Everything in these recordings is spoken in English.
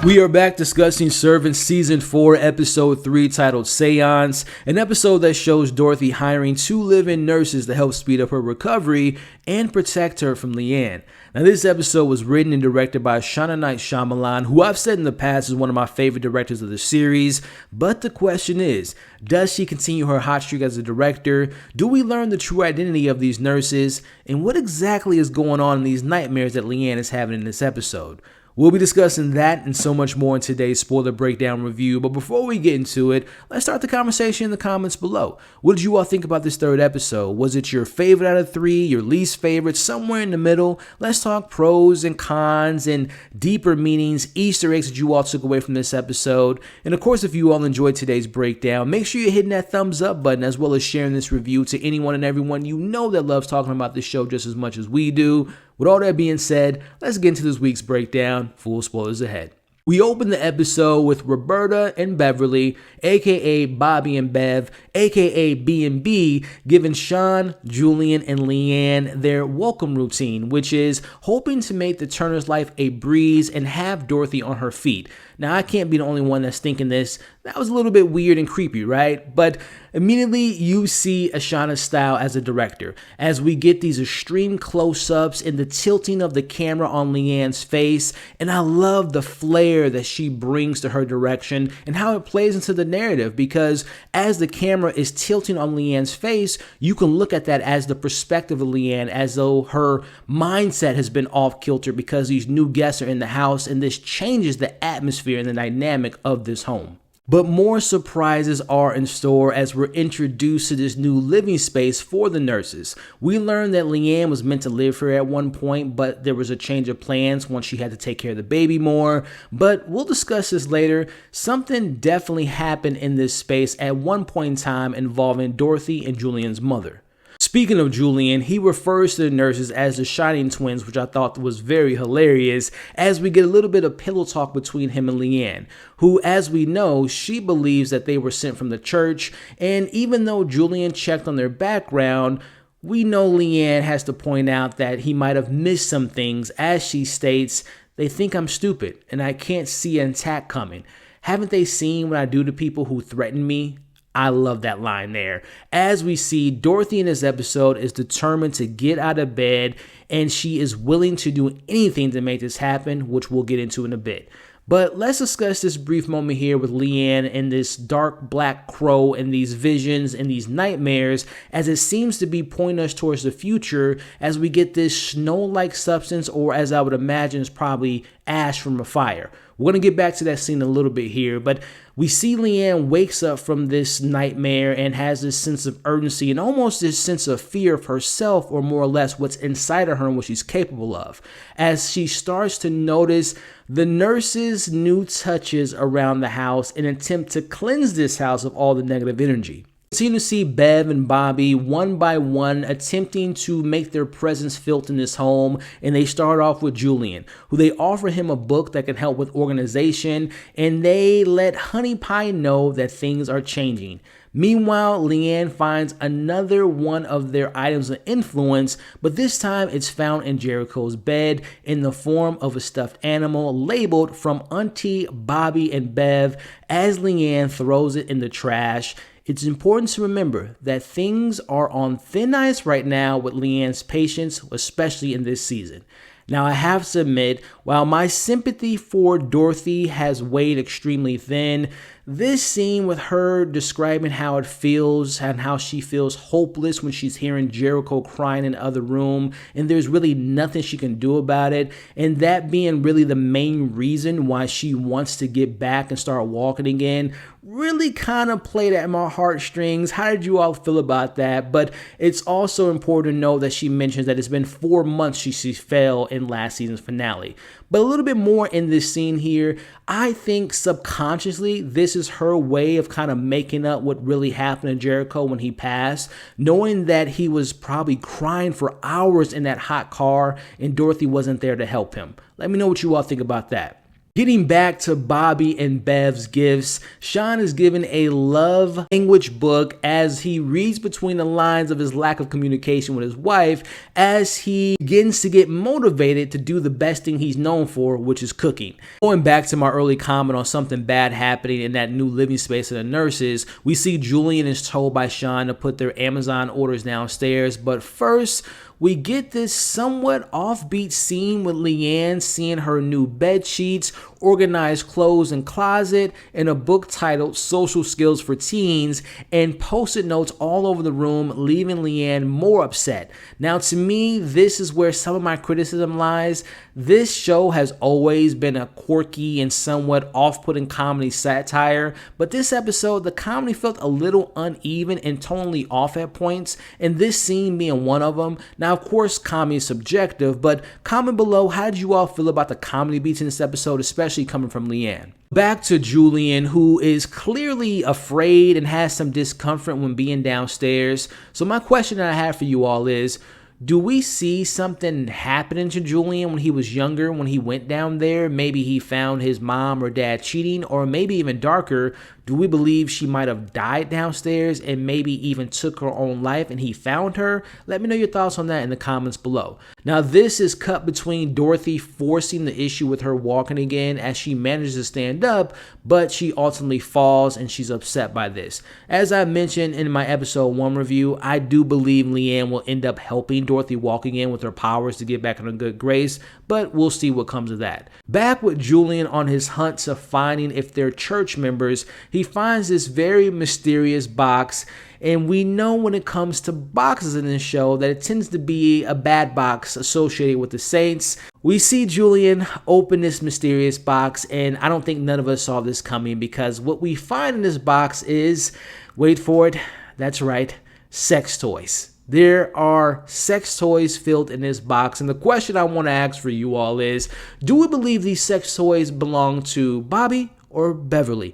We are back discussing Servants Season 4, Episode 3, titled Séance, an episode that shows Dorothy hiring 2 live-in nurses to help speed up her recovery and protect her from Leanne. Now, this episode was written and directed by Shyamalan, who I've said in the past is one of my favorite directors of the series, but the question is, does she continue her hot streak as a director? Do we learn the true identity of these nurses? And what exactly is going on in these nightmares that Leanne is having in this episode? We'll be discussing that and so much more in today's spoiler breakdown review, but before we get into it, let's start the conversation in the comments below. What did you all think about this third episode? Was it your favorite out of 3, your least favorite, somewhere in the middle? Let's talk pros and cons and deeper meanings, Easter eggs that you all took away from this episode. And of course, if you all enjoyed today's breakdown, make sure you're hitting that thumbs up button as well as sharing this review to anyone and everyone you know that loves talking about this show just as much as we do. With all that being said, let's get into this week's breakdown. Full spoilers ahead. We open the episode with Roberta and Beverly, aka Bobby and Bev, aka B&B, giving Sean, Julian, and Leanne their welcome routine, which is hoping to make the Turner's life a breeze and have Dorothy on her feet. Now, I can't be the only one that's thinking this. That was a little bit weird and creepy, right? But immediately you see Ashana's style as a director, as we get these extreme close-ups and the tilting of the camera on Leanne's face, and I love the flair that she brings to her direction and how it plays into the narrative, because as the camera is tilting on Leanne's face, you can look at that as the perspective of Leanne, as though her mindset has been off kilter because these new guests are in the house, and this changes the atmosphere and the dynamic of this home. But more surprises are in store as we're introduced to this new living space for the nurses. We learned that Leanne was meant to live here at one point, but there was a change of plans once she had to take care of the baby more. But we'll discuss this later. Something definitely happened in this space at one point in time involving Dorothy and Julian's mother. Speaking of Julian, he refers to the nurses as the Shining Twins, which I thought was very hilarious, as we get a little bit of pillow talk between him and Leanne, who, as we know, she believes that they were sent from the church, and even though Julian checked on their background, we know Leanne has to point out that he might have missed some things, as she states, "They think I'm stupid, and I can't see an attack coming. Haven't they seen what I do to people who threaten me?" I love that line there. As we see, Dorothy in this episode is determined to get out of bed, and she is willing to do anything to make this happen, which we'll get into in a bit. But let's discuss this brief moment here with Leanne and this dark black crow and these visions and these nightmares, as it seems to be pointing us towards the future as we get this snow-like substance, or as I would imagine is probably ash from a fire. We're going to get back to that scene a little bit here, but we see Leanne wakes up from this nightmare and has this sense of urgency and almost this sense of fear of herself, or more or less what's inside of her and what she's capable of, as she starts to notice the nurses' new touches around the house in an attempt to cleanse this house of all the negative energy. Continue to see Bev and Bobby one by one attempting to make their presence felt in this home, and they start off with Julian, who they offer him a book that can help with organization, and they let Honey Pie know that things are changing. Meanwhile, Leanne finds another one of their items of influence, but this time it's found in Jericho's bed in the form of a stuffed animal labeled "From Auntie, Bobby, and Bev," as Leanne throws it in the trash. It's important to remember that things are on thin ice right now with Leanne's patience, especially in this season. Now, I have to admit, while my sympathy for Dorothy has weighed extremely thin, this scene with her describing how it feels and how she feels hopeless when she's hearing Jericho crying in the other room, and there's really nothing she can do about it, and that being really the main reason why she wants to get back and start walking again, really kind of played at my heartstrings. How did you all feel about that? But it's also important to know that she mentions that it's been 4 months she fell in last season's finale. But a little bit more in this scene here, I think subconsciously this is her way of kind of making up what really happened to Jericho when he passed, knowing that he was probably crying for hours in that hot car and Dorothy wasn't there to help him. Let me know what you all think about that. Getting back to Bobby and Bev's gifts, Sean is given a love language book as he reads between the lines of his lack of communication with his wife as he begins to get motivated to do the best thing he's known for, which is cooking. Going back to my early comment on something bad happening in that new living space of the nurses, we see Julian is told by Sean to put their Amazon orders downstairs, but first, we get this somewhat offbeat scene with Leanne seeing her new bed sheets, organized clothes and closet, and a book titled Social Skills for Teens, and post-it notes all over the room, leaving Leanne more upset. Now, to me, this is where some of my criticism lies. This show has always been a quirky and somewhat off-putting comedy satire, but this episode, the comedy felt a little uneven and tonally off at points, and this scene being one of them. Now, of course, comedy is subjective, but comment below, how did you all feel about the comedy beats in this episode, especially coming from Leanne? Back to Julian, who is clearly afraid and has some discomfort when being downstairs. So my question that I have for you all is, do we see something happening to Julian when he was younger, when he went down there? Maybe he found his mom or dad cheating, or maybe even darker, do we believe she might have died downstairs and maybe even took her own life and he found her? Let me know your thoughts on that in the comments below. Now, this is cut between Dorothy forcing the issue with her walking again as she manages to stand up, but she ultimately falls and she's upset by this. As I mentioned in my episode 1 review, I do believe Leanne will end up helping Dorothy walk again with her powers to get back on a good grace, but we'll see what comes of that. Back with Julian on his hunt to finding if they're church members, he finds this very mysterious box, and we know when it comes to boxes in this show that it tends to be a bad box associated with the saints. We see Julian open this mysterious box, and I don't think none of us saw this coming because what we find in this box is, wait for it, that's right, sex toys. There are sex toys filled in this box, and the question I want to ask for you all is, do we believe these sex toys belong to Bobby or Beverly?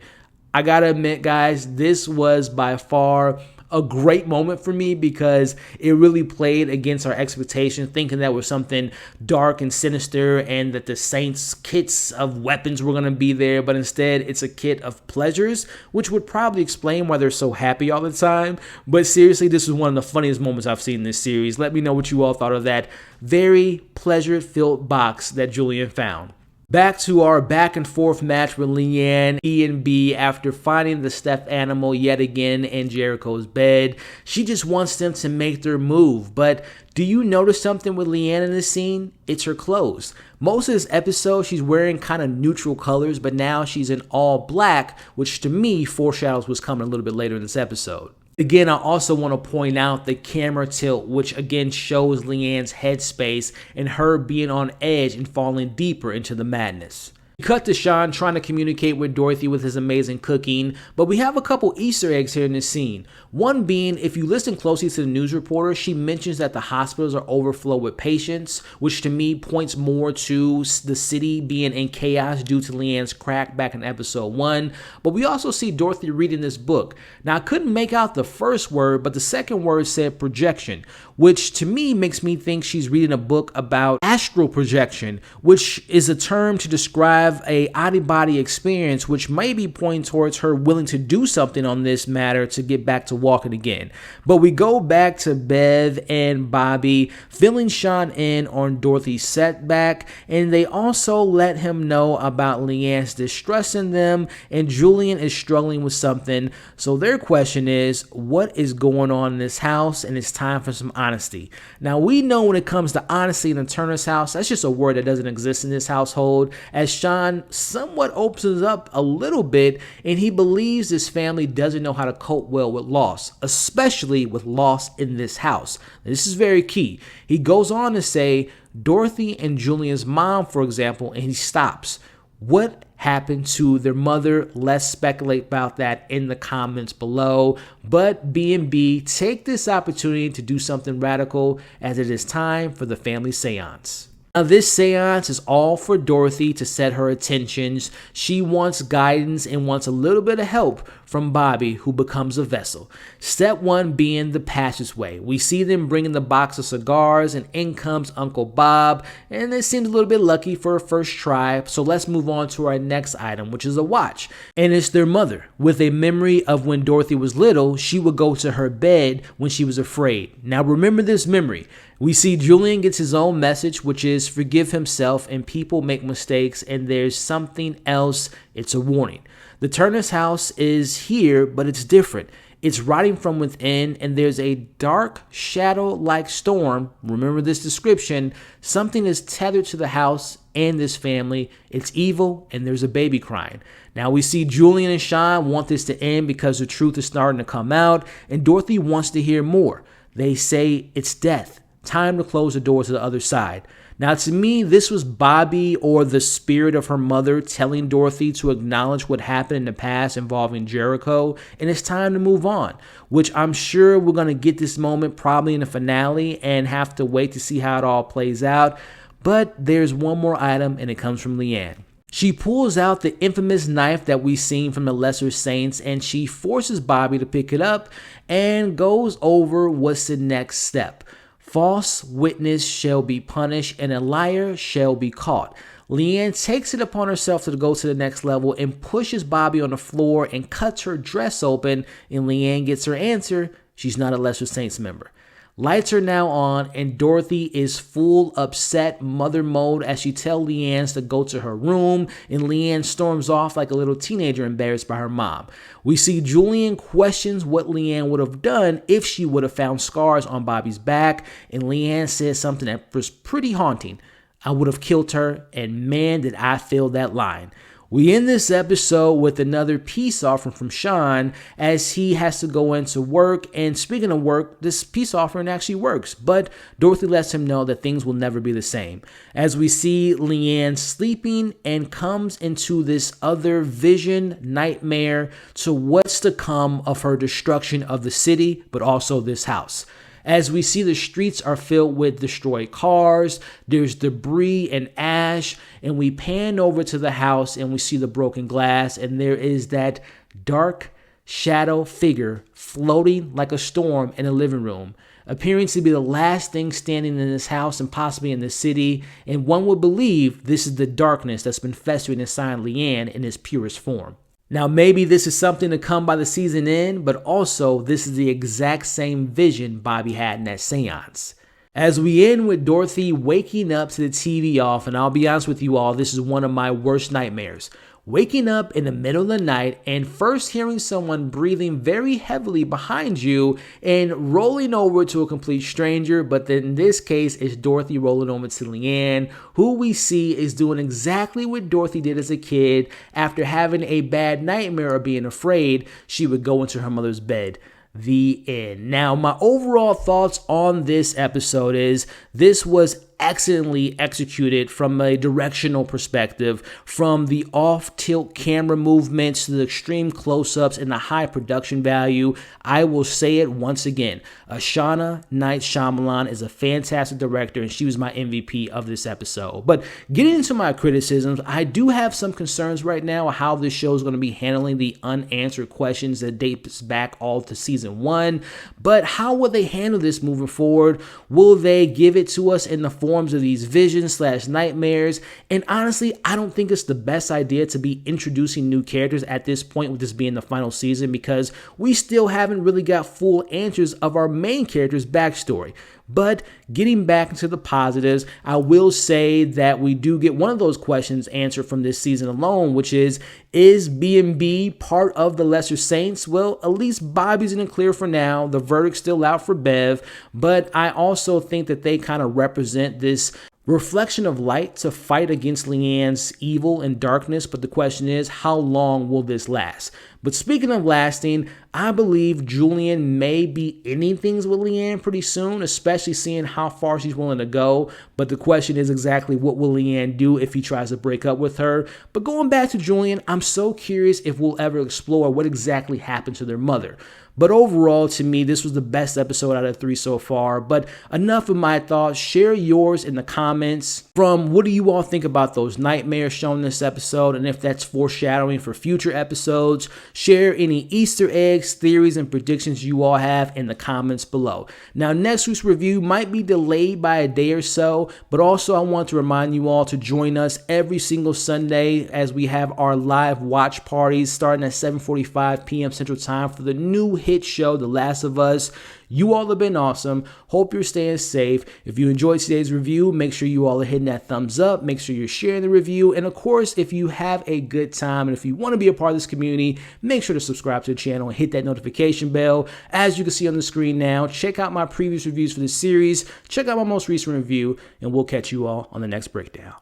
I gotta admit, guys, this was by far a great moment for me because it really played against our expectations, thinking that was something dark and sinister and that the Saints' kits of weapons were going to be there, but instead it's a kit of pleasures, which would probably explain why they're so happy all the time. But seriously, this was one of the funniest moments I've seen in this series. Let me know what you all thought of that very pleasure-filled box that Julian found. Back to our back and forth match with Leanne, E and B, after finding the stuffed animal yet again in Jericho's bed. She just wants them to make their move, but do you notice something with Leanne in this scene? It's her clothes. Most of this episode, she's wearing kind of neutral colors, but now she's in all black, which to me foreshadows what's coming a little bit later in this episode. Again, I also want to point out the camera tilt, which again shows Leanne's headspace and her being on edge and falling deeper into the madness. We cut to Sean trying to communicate with Dorothy with his amazing cooking, but we have a couple Easter eggs here in this scene. One being, if you listen closely to the news reporter, she mentions that the hospitals are overflow with patients, which to me points more to the city being in chaos due to Leanne's crack back in episode 1. But we also see Dorothy reading this book. Now, I couldn't make out the first word, but the second word said projection, which to me makes me think she's reading a book about astral projection, which is a term to describe a out-of-body experience, which may be pointing towards her willing to do something on this matter to get back to walking again. But we go back to Bev and Bobby filling Sean in on Dorothy's setback, and they also let him know about Leanne's distrust in them, and Julian is struggling with something. So their question is, what is going on in this house? And it's time for some honesty. Now, we know when it comes to honesty in the Turner's house, that's just a word that doesn't exist in this household, as Sean somewhat opens up a little bit, and he believes his family doesn't know how to cope well with loss, especially with loss in this house. This is very key. He goes on to say Dorothy and Julian's mom, for example, and he stops. What happened to their mother? Let's speculate about that in the comments below. But B&B, take this opportunity to do something radical, as it is time for the family seance. Now, this seance is all for Dorothy to set her attentions. She wants guidance and wants a little bit of help from Bobby, who becomes a vessel. Step one being the passageway. We see them bringing the box of cigars, and in comes Uncle Bob, and it seems a little bit lucky for a first try. So let's move on to our next item, which is a watch. And it's their mother, with a memory of when Dorothy was little. She would go to her bed when she was afraid. Now remember this memory. We see Julian gets his own message, which is forgive himself, and people make mistakes, and there's something else. It's a warning. The Turner's house is here, but it's different. It's rotting from within, and there's a dark, shadow-like storm. Remember this description. Something is tethered to the house and this family. It's evil, and there's a baby crying. Now we see Julian and Sean want this to end because the truth is starting to come out, and Dorothy wants to hear more. They say it's death. Time to close the door to the other side. Now, to me, this was Bobby, or the spirit of her mother, telling Dorothy to acknowledge what happened in the past involving Jericho, and it's time to move on, which I'm sure we're going to get this moment probably in the finale and have to wait to see how it all plays out. But there's one more item, and it comes from Leanne. She pulls out the infamous knife that we've seen from the Lesser Saints, and she forces Bobby to pick it up and goes over what's the next step. False witness shall be punished, and a liar shall be caught. Leanne takes it upon herself to go to the next level and pushes Bobby on the floor and cuts her dress open, and Leanne gets her answer. She's not a Lesser Saints member. Lights are now on, and Dorothy is full upset mother mode as she tells Leanne to go to her room, and Leanne storms off like a little teenager embarrassed by her mom. We see Julian questions what Leanne would have done if she would have found scars on Bobby's back, and Leanne says something that was pretty haunting. I would have killed her, and man, did I feel that line. We end this episode with another peace offering from Sean as he has to go into work. And speaking of work, this peace offering actually works. But Dorothy lets him know that things will never be the same. As we see Leanne sleeping and comes into this other vision nightmare to what's to come of her destruction of the city, but also this house. As we see the streets are filled with destroyed cars, there's debris and ash, and we pan over to the house and we see the broken glass, and there is that dark shadow figure floating like a storm in a living room, appearing to be the last thing standing in this house and possibly in the city, and one would believe this is the darkness that's been festering inside Leanne in its purest form. Now, maybe this is something to come by the season end, but also this is the exact same vision Bobby had in that seance. As we end with Dorothy waking up to the TV off, and I'll be honest with you all, this is one of my worst nightmares. Waking up in the middle of the night and first hearing someone breathing very heavily behind you and rolling over to a complete stranger, but then in this case, it's Dorothy rolling over to Leanne, who we see is doing exactly what Dorothy did as a kid. After having a bad nightmare or being afraid, she would go into her mother's bed. The end. Now, my overall thoughts on this episode is this was excellently executed from a directional perspective, from the off-tilt camera movements to the extreme close-ups and the high production value. I will say it once again, Ashana Night Shyamalan is a fantastic director, and she was my MVP of this episode. But getting into my criticisms, I do have some concerns right now how this show is going to be handling the unanswered questions that dates back all to season 1. But how will they handle this moving forward? Will they give it to us in the forms of these visions/nightmares? And honestly, I don't think it's the best idea to be introducing new characters at this point, with this being the final season, because we still haven't really got full answers of our main character's backstory. But getting back into the positives, I will say that we do get one of those questions answered from this season alone, which is B&B part of the Lesser Saints? Well, at least Bobby's in the clear for now. The verdict's still out for Bev, but I also think that they kind of represent this reflection of light to fight against Leanne's evil and darkness, but the question is, how long will this last? But speaking of lasting, I believe Julian may be ending things with Leanne pretty soon, especially seeing how far she's willing to go. But the question is exactly what will Leanne do if he tries to break up with her? But going back to Julian, I'm so curious if we'll ever explore what exactly happened to their mother. But overall, to me, this was the best episode out of 3 so far. But enough of my thoughts. Share yours in the comments. From what do you all think about those nightmares shown in this episode, and if that's foreshadowing for future episodes. Share any Easter eggs, theories, and predictions you all have in the comments below. Now, next week's review might be delayed by a day or so, but also I want to remind you all to join us every single Sunday as we have our live watch parties starting at 7:45 p.m. Central Time for the new hit show, The Last of Us. You all have been awesome. Hope you're staying safe. If you enjoyed today's review, make sure you all are hitting that thumbs up. Make sure you're sharing the review. And of course, if you have a good time and if you want to be a part of this community, make sure to subscribe to the channel and hit that notification bell. As you can see on the screen now, check out my previous reviews for this series. Check out my most recent review, and we'll catch you all on the next breakdown.